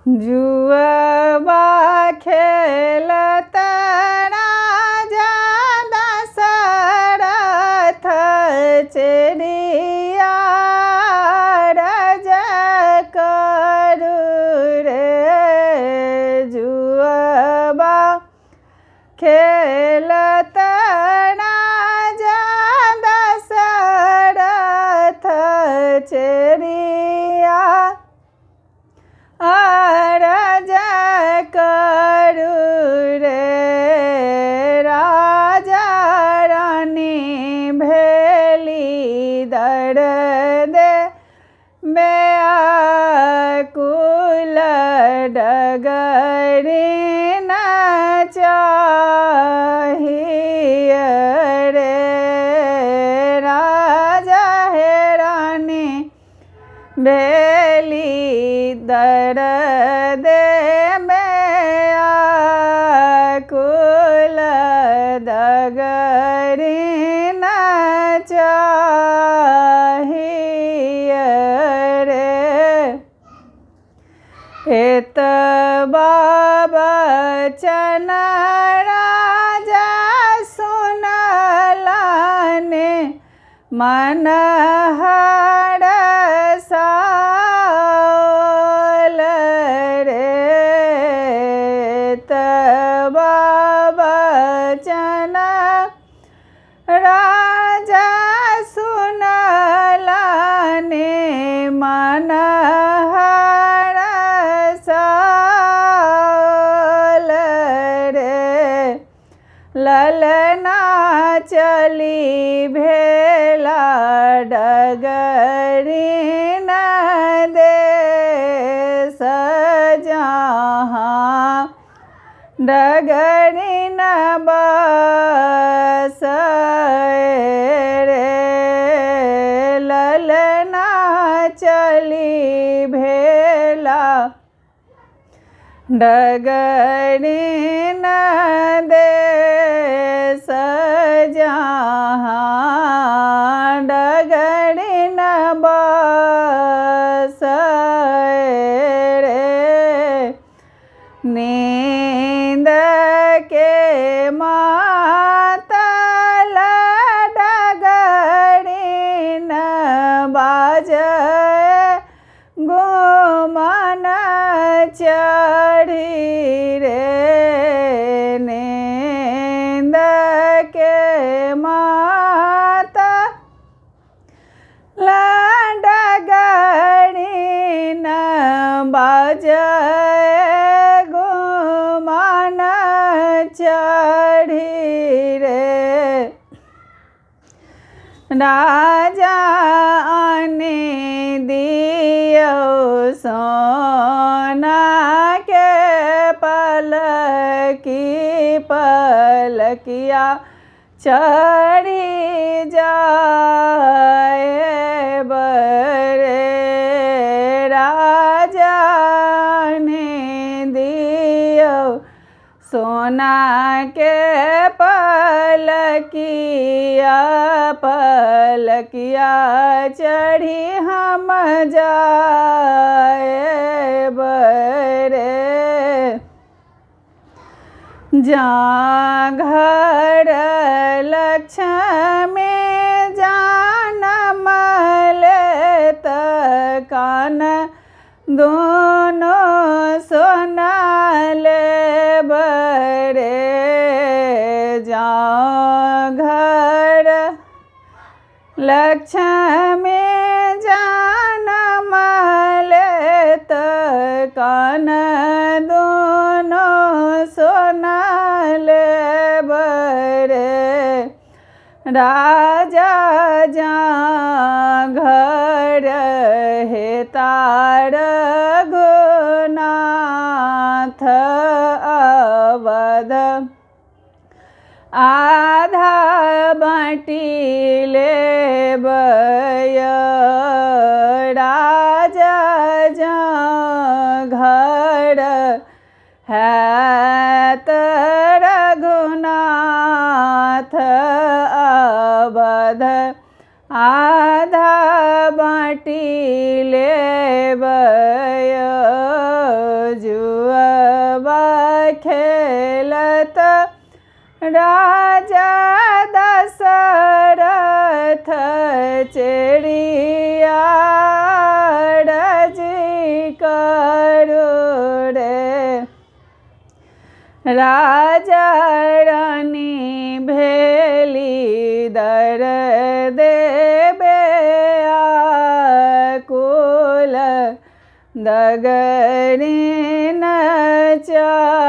जुआबा खेलत राजा दशरथ चेरिया राजा करू रे। जुआबा खेलत राजा दशरथ चेरिया राजा करू रे। राजा रानी भेली दर्द व्याकुल डगरी न चाहिए रे। राजा हे रानी भेली दर्द व्याकुल डगरी न चाहिए रे। एतबा बचन राजा सुनलाने मन हरसाल रे। एतबा बचन राजा सुनलाने मन हरसाल रे। ललना चली भेला डगरी न देश जहाँ डगरी न बस रे। ललना चली भेला डगरी न देश जहाँ डगरी न बस रे। नींद के मातल डगरी न बाजे गुमान चढ़ी रे। नींद के माता डगरी न बाजे गुमान चढ़ी रे। राजा आने दियो सोना के पलकिया चढ़ी जाए बरे। राजा ने दियो सोना के पलकिया चढ़ी हम जाए बरे। जहाँ घर लक्ष्मी जानमल कान दोनों सोनाल बरे। जहाँ घर लक्ष्मी जानमल कान दोनों सोनाल बरे। राजा जहाँ घर हे तार गुनाथ अवध आधा बाटी ले बय। राजा जहाँ घर है रघुनाथ अवध आधा बाटी ले बय। राजा दशरथ चिड़िया रजी करो रे। राजा रानी भेली दर देबे आकुल दगरी न चाहिए